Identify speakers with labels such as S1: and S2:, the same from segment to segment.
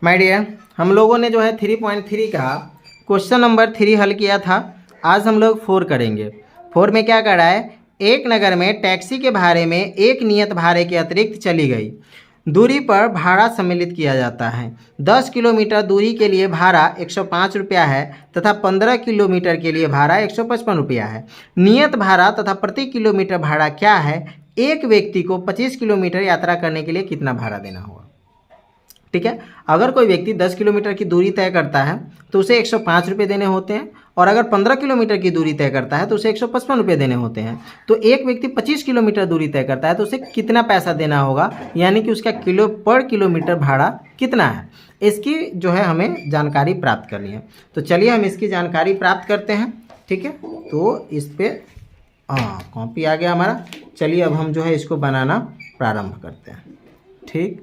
S1: My dear, हम लोगों ने जो है 3.3 का क्वेश्चन नंबर 3 हल किया था। आज हम लोग 4 करेंगे। 4 में क्या कर रहा है, एक नगर में टैक्सी के भाड़े में एक नियत भाड़े के अतिरिक्त चली गई दूरी पर भाड़ा सम्मिलित किया जाता है। 10 किलोमीटर दूरी के लिए भाड़ा 105 रुपया है तथा 15 किलोमीटर के लिए भाड़ा 155 रुपया है। नियत भाड़ा तथा प्रति किलोमीटर भाड़ा क्या है? एक व्यक्ति को 25 किलोमीटर यात्रा करने के लिए कितना भाड़ा देना होगा? ठीक है, अगर कोई व्यक्ति 10 किलोमीटर की दूरी तय करता है तो उसे 105 रुपये देने होते हैं, और अगर 15 किलोमीटर की दूरी तय करता है तो उसे 155 रुपये देने होते हैं। तो एक व्यक्ति 25 किलोमीटर दूरी तय करता है तो उसे कितना पैसा देना होगा, यानी कि उसका पर किलोमीटर भाड़ा कितना है, इसकी जो है हमें जानकारी प्राप्त करनी है। तो चलिए हम इसकी जानकारी प्राप्त करते हैं। ठीक है, तो इस पर कॉपी आ गया हमारा। चलिए अब हम जो है इसको बनाना प्रारंभ करते हैं। ठीक,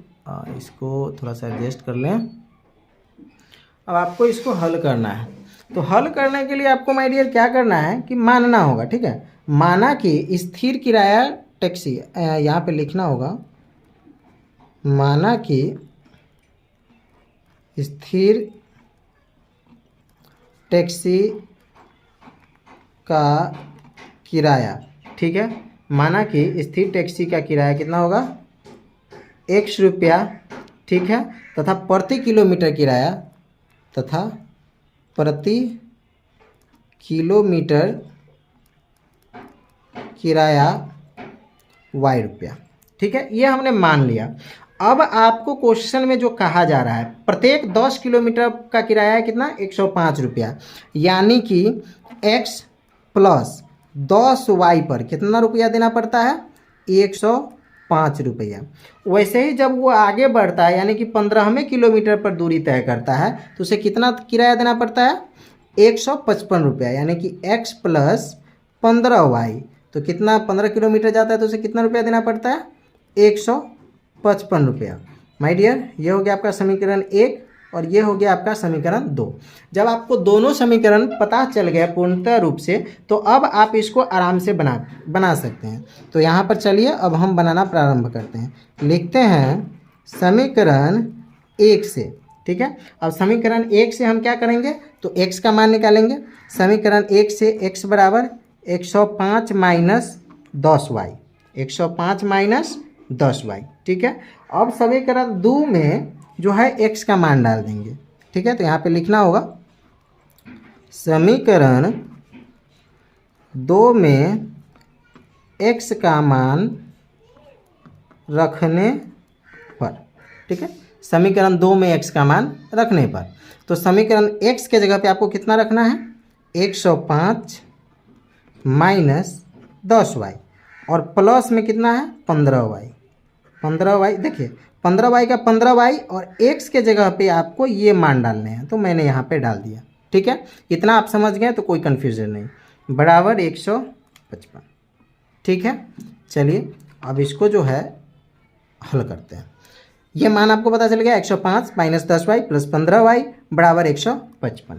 S1: इसको थोड़ा सा एडजस्ट कर लें। अब आपको इसको हल करना है। तो हल करने के लिए आपको माय डियर क्या करना है कि मानना होगा। ठीक है, माना कि स्थिर किराया टैक्सी, यहाँ पे लिखना होगा, माना कि स्थिर टैक्सी का किराया, ठीक है, माना कि स्थिर टैक्सी का किराया कितना होगा, 100 रुपया। ठीक है, तथा प्रति किलोमीटर किराया, तथा प्रति किलोमीटर किराया y रुपया। ठीक है, ये हमने मान लिया। अब आपको क्वेश्चन में जो कहा जा रहा है, प्रत्येक 10 किलोमीटर का किराया है कितना, 105 रुपया, यानी कि x प्लस 10y पर कितना रुपया देना पड़ता है, 105 रुपया। वैसे ही जब वो आगे बढ़ता है, यानी कि 15वें किलोमीटर पर दूरी तय करता है तो उसे कितना किराया देना पड़ता है, 155 रुपया, यानी कि x प्लस 15y। तो कितना, 15 किलोमीटर जाता है तो उसे कितना रुपया देना पड़ता है, 155 रुपया। माय डियर, ये हो गया आपका समीकरण 1 और ये हो गया आपका समीकरण 2। जब आपको दोनों समीकरण पता चल गया पूर्णतः रूप से, तो अब आप इसको आराम से बना सकते हैं। तो यहाँ पर चलिए अब हम बनाना प्रारंभ करते हैं। लिखते हैं समीकरण 1 से। ठीक है, अब समीकरण 1 से हम क्या करेंगे, तो x का मान निकालेंगे। समीकरण 1 से x बराबर 105 माइनस 10y, 105 माइनस 10y। ठीक है, अब समीकरण 2 में जो है x का मान डाल देंगे। ठीक है, तो यहाँ पे लिखना होगा समीकरण 2 में x का मान रखने पर। ठीक है, समीकरण 2 में x का मान रखने पर, तो समीकरण x के जगह पे आपको कितना रखना है, 105 माइनस 10y, और प्लस में कितना है, 15y। 15y, देखिए 15y का 15y, और x के जगह पे आपको ये मान डालने हैं, तो मैंने यहाँ पे डाल दिया। ठीक है, इतना आप समझ गए तो कोई कन्फ्यूजन नहीं, बराबर 155। ठीक है, चलिए अब इसको जो है हल करते हैं। ये मान आपको पता चल गया, 105 माइनस 10y प्लस 15y बराबर 155।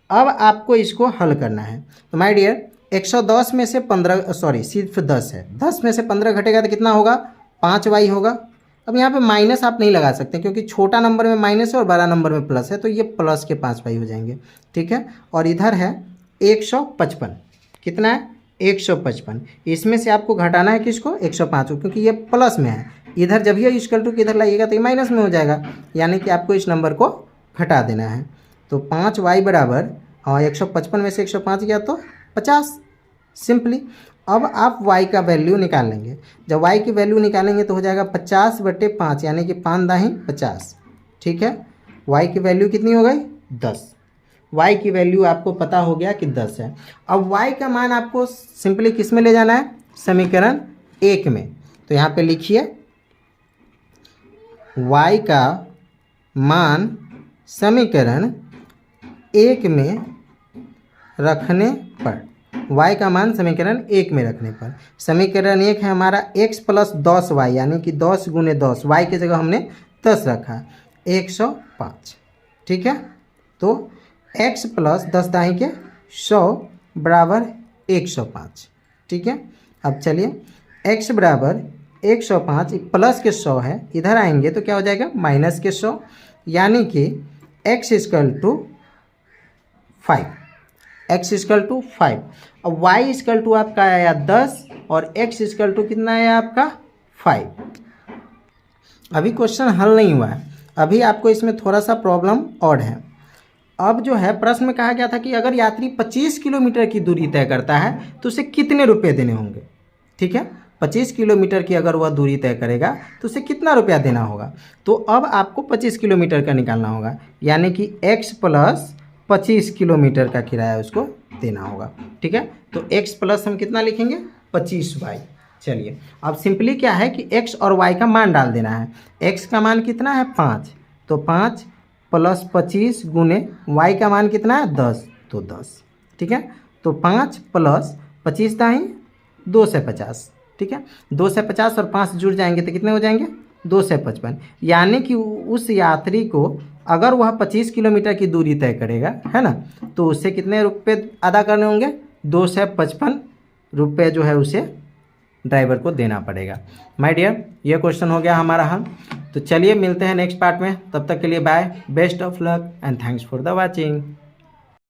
S1: अब आपको इसको हल करना है। तो माय डियर, 110 में से 15, सॉरी सिर्फ 10 है, 10 में से 15 घटेगा तो कितना होगा, 5y होगा। अब यहाँ पे माइनस आप नहीं लगा सकते क्योंकि छोटा नंबर में माइनस है और बड़ा नंबर में प्लस है, तो ये प्लस के 5y हो जाएंगे। ठीक है, और इधर है 155, कितना है, 155। इसमें से आपको घटाना है किसको, 105 को, क्योंकि ये प्लस में है। इधर जब ये इक्वल टू इधर लाइएगा तो ये माइनस में हो जाएगा, यानी कि आपको इस नंबर को घटा देना है। तो 5y बराबर, हाँ 155 में से 105 गया तो 50, सिंपली। अब आप y का वैल्यू निकाल लेंगे। जब y की वैल्यू निकालेंगे तो हो जाएगा 50/5, यानी कि 5 दाही 50। ठीक है, y की वैल्यू कितनी हो गई, 10। y की वैल्यू आपको पता हो गया कि 10 है। अब y का मान आपको सिंपली किस में ले जाना है, समीकरण 1 में। तो यहाँ पे लिखिए y का मान समीकरण 1 में रखने पर, y का मान समीकरण 1 में रखने पर, समीकरण 1 है हमारा x प्लस 10y, यानी कि 10 गुने 10, y की जगह हमने 10 रखा, 105। ठीक है, तो x प्लस 10 दाही के 100 बराबर 105। ठीक है, अब चलिए x बराबर 105 प्लस के 100 है, इधर आएंगे तो क्या हो जाएगा माइनस के 100, यानी कि x equal to 5, x equal to 5। अब y इक्वल टू आपका आया 10 और x इक्वल टू कितना आया आपका 5। अभी क्वेश्चन हल नहीं हुआ है, अभी आपको इसमें थोड़ा सा प्रॉब्लम और है। अब जो है प्रश्न में कहा गया था कि अगर यात्री 25 किलोमीटर की दूरी तय करता है तो उसे कितने रुपए देने होंगे। ठीक है, 25 किलोमीटर की अगर वह दूरी तय करेगा तो उसे कितना रुपया देना होगा। तो अब आपको 25 किलोमीटर का निकालना होगा, यानी कि x प्लस 25 किलोमीटर का किराया उसको देना होगा। ठीक है, तो x प्लस हम कितना लिखेंगे 25y। चलिए अब सिंपली क्या है कि x और y का मान डाल देना है। x का मान कितना है 5, तो 5 प्लस 25 गुने y का मान कितना है 10, तो 10। ठीक है, तो 5 प्लस 25 दाई 2 से 50। ठीक है, 2 से 50 और 5 जुड़ जाएंगे तो कितने हो जाएंगे 2 से 55, यानी कि उस यात्री को अगर वह 25 किलोमीटर की दूरी तय करेगा, है ना, तो उससे कितने रुपए अदा करने होंगे 2 से 55 रुपये जो है उसे ड्राइवर को देना पड़ेगा। माय डियर, ये क्वेश्चन हो गया हमारा हल। तो चलिए मिलते हैं नेक्स्ट पार्ट में, तब तक के लिए bye, best of luck and thanks for the watching.